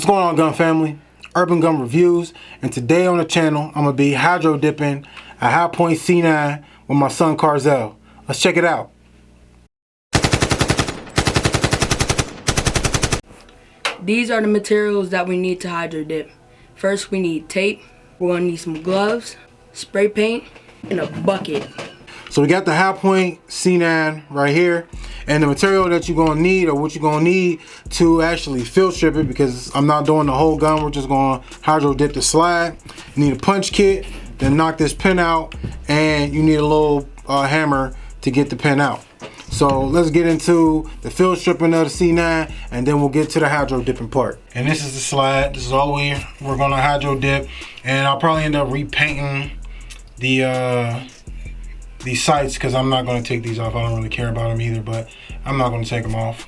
What's going on, gun family? Urban Gun Reviews, and today on the channel I'm gonna be hydro dipping a High Point C9 with my son Carzell. Let's check it out. These are the materials that we need to hydro dip. First, we need tape. We're gonna need some gloves, spray paint, and a bucket. So we got the High Point C9 right here, and the material that you're gonna need, or what you're gonna need to actually field strip it, because I'm not doing the whole gun, we're just gonna hydro dip the slide. You need a punch kit, then knock this pin out, and you need a little hammer to get the pin out. So let's get into the field stripping of the C9, and then we'll get to the hydro dipping part. And this is the slide. This is all we're gonna hydro dip, and I'll probably end up repainting these sights, because I'm not going to take these off. I don't really care about them either, but I'm not going to take them off.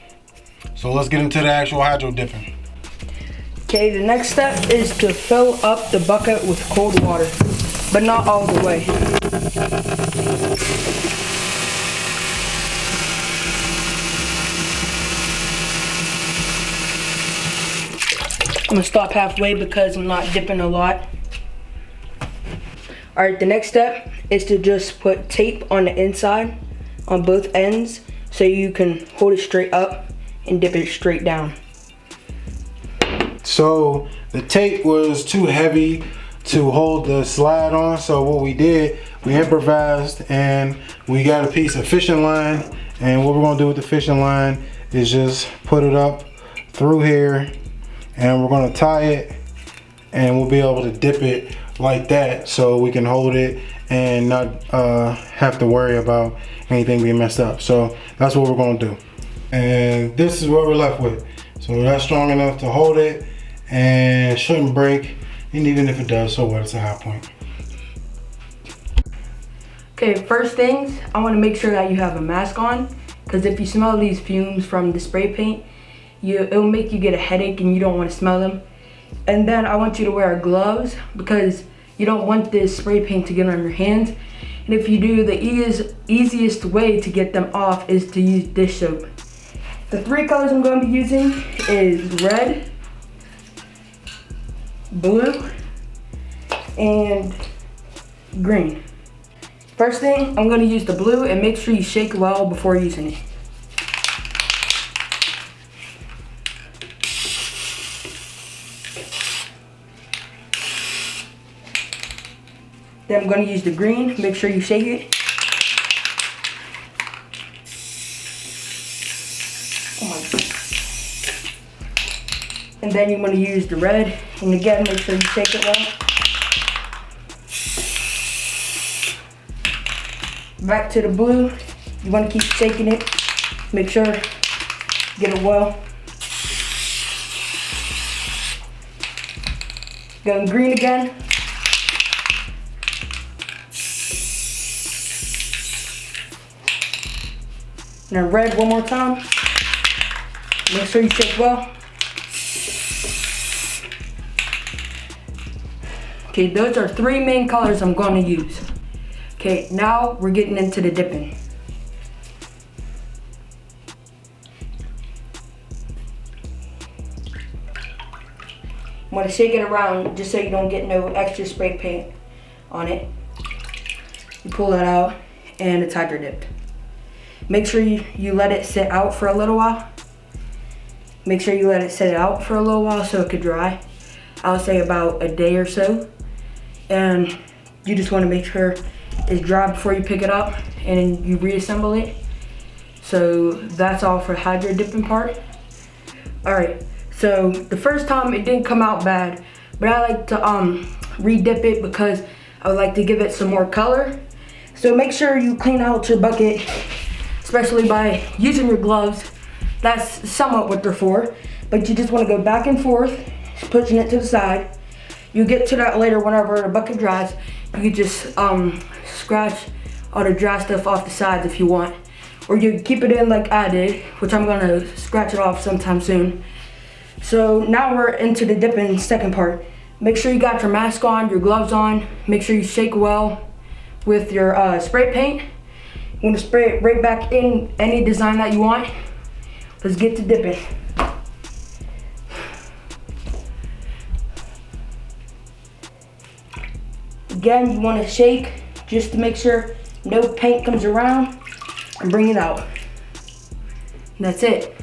So let's get into the actual hydro dipping. Okay, the next step is to fill up the bucket with cold water, but not all the way. I'm going to stop halfway because I'm not dipping a lot. Alright, the next step is to just put tape on the inside on both ends so you can hold it straight up and dip it straight down. So the tape was too heavy to hold the slide on, so what we did, we improvised and we got a piece of fishing line, and what we're going to do with the fishing line is just put it up through here, and we're going to tie it, and we'll be able to dip it like that so we can hold it and not have to worry about anything being messed up. So that's what we're going to do, and this is what we're left with. So that's strong enough to hold it and it shouldn't break, and even if it does, so what, it's a High Point. Okay, first things, I want to make sure that you have a mask on, because if you smell these fumes from the spray paint, it'll make you get a headache and you don't want to smell them. And then I want you to wear gloves, because you don't want this spray paint to get on your hands. And if you do, the easiest way to get them off is to use dish soap. The three colors I'm going to be using is red, blue, and green. First thing, I'm going to use the blue, and make sure you shake well before using it. Then I'm going to use the green. Make sure you shake it. Oh my God. And then you're going to use the red. And again, make sure you shake it well. Back to the blue. You want to keep shaking it. Make sure you get it well. Going green again. And then red one more time. Make sure you shake well. Okay, those are three main colors I'm going to use. Okay, now we're getting into the dipping. I'm going to shake it around just so you don't get no extra spray paint on it. You pull that out and it's hydro dipped. Make sure you let it sit out for a little while. Make sure you let it sit out for a little while so it could dry. I'll say about a day or so. And you just want to make sure it's dry before you pick it up and you reassemble it. So that's all for the hydro dipping part. Alright, so the first time it didn't come out bad, but I like to re-dip it because I would like to give it some more color. So make sure you clean out your bucket, especially by using your gloves. That's somewhat what they're for, but you just want to go back and forth, pushing it to the side. You get to that later whenever the bucket dries. You can just scratch all the dry stuff off the sides if you want, or you keep it in like I did, which I'm gonna scratch it off sometime soon. So now we're into the dipping second part. Make sure you got your mask on, your gloves on. Make sure you shake well with your spray paint. You want to spray it right back in any design that you want. Let's get to dipping. Again, you want to shake just to make sure no paint comes around and bring it out. And that's it.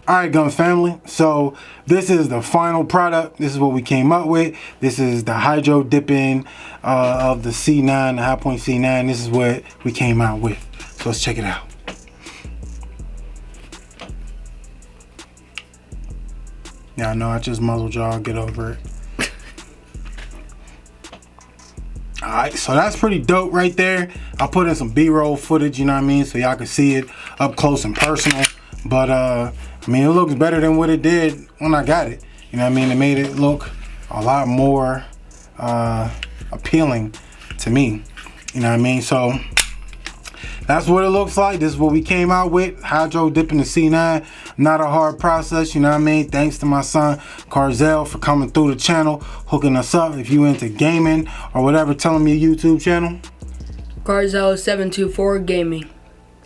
Alright, gun family, so this is the final product. This is what we came up with. This is the hydro dipping of the C9, the high point C9. This is what we came out with. So let's check it out. Yeah, I know I just muzzled y'all, get over it. Alright, so that's pretty dope right there. I'll put in some B-roll footage, you know what I mean, so y'all can see it up close and personal. But I mean, it looks better than what it did when I got it. You know what I mean? It made it look a lot more appealing to me. You know what I mean? So that's what it looks like. This is what we came out with. Hydro dipping the C9. Not a hard process, you know what I mean? Thanks to my son, Carzel, for coming through the channel, hooking us up. If you into gaming or whatever, tell him your YouTube channel. Carzel724 Gaming.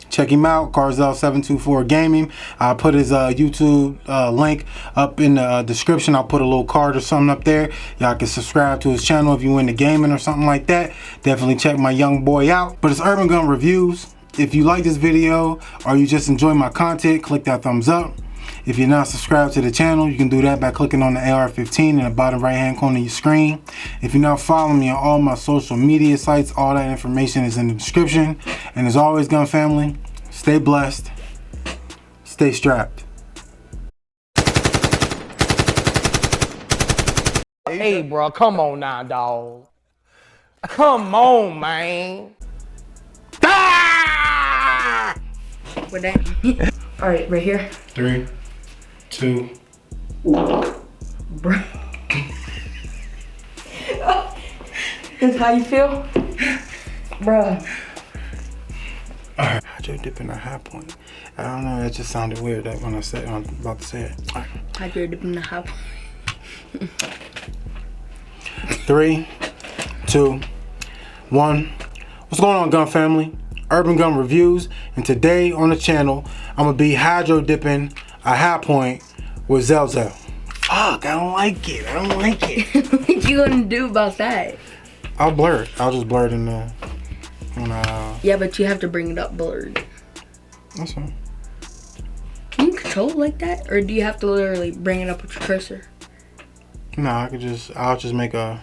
Check him out, Carzel724 Gaming. I'll put his YouTube link up in the description. I'll put a little card or something up there. Y'all can subscribe to his channel if you into gaming or something like that. Definitely check my young boy out. But it's Urban Gun Reviews. If you like this video or you just enjoy my content, click that thumbs up. If you're not subscribed to the channel, you can do that by clicking on the AR-15 in the bottom right hand corner of your screen. If you're not following me on all my social media sites, all that information is in the description. And as always, gun family, stay blessed, stay strapped. Hey, bro, come on now, dog. Come on, man. With that. All right, right here. 3, 2. Bro. That's how you feel? Bruh. Alright, hydro dipping a high point. I don't know, that just sounded weird that when I'm about to say it. Alright. Hydro dipping the high point. 3, 2, 1. What's going on, gun family? Urban Gun Reviews, and today on the channel I'm gonna be hydro dipping a high point with Zelzel. Fuck, I don't like it. I don't like it. What you gonna do about that? I'll blur it. I'll just blur it in the. Yeah, but you have to bring it up blurred. That's fine. Can you control it like that, or do you have to literally bring it up with your cursor? No, I'll just make a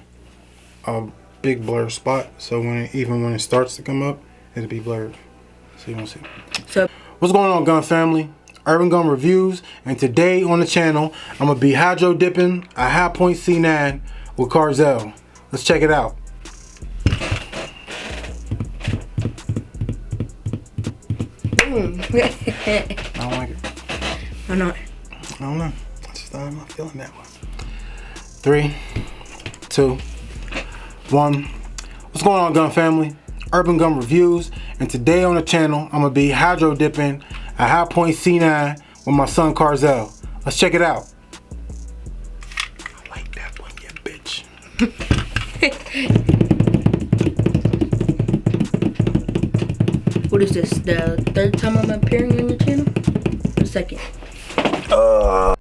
big blur spot, so even when it starts to come up, it'll be blurred, so you won't see. So what's going on, gun family? Urban Gun Reviews, and today on the channel I'm gonna be hydro dipping a high point C9 with Carzel. Let's check it out. I don't like it. Why not? I don't know. I'm not feeling that one. 3, 2, 1. What's going on, gun family? Urban Gun Reviews, and today on the channel I'm gonna be hydro dipping a high point C9 with my son Carzel. Let's check it out. I like that one, you bitch. What is this? The third time I'm appearing on your channel? Or second?